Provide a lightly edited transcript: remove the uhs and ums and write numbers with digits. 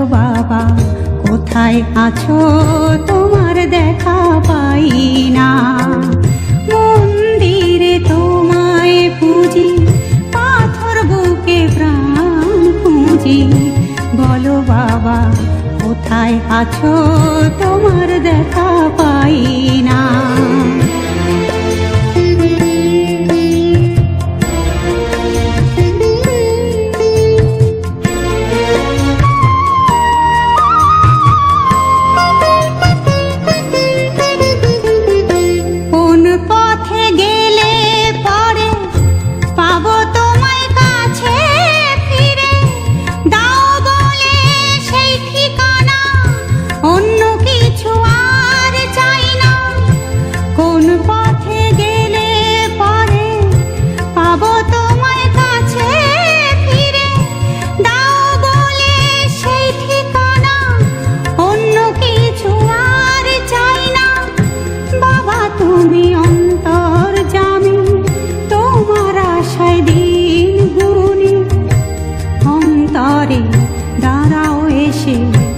বাবা কোথায় আছো, তোমার দেখা পাই না। মন্দিরে তোমায় পুজি, পাথর বুকে প্রাণ পুঁজি। বলো বাবা কোথায় আছো, তোমার দেখা পাই না। দাঁড়াও এসে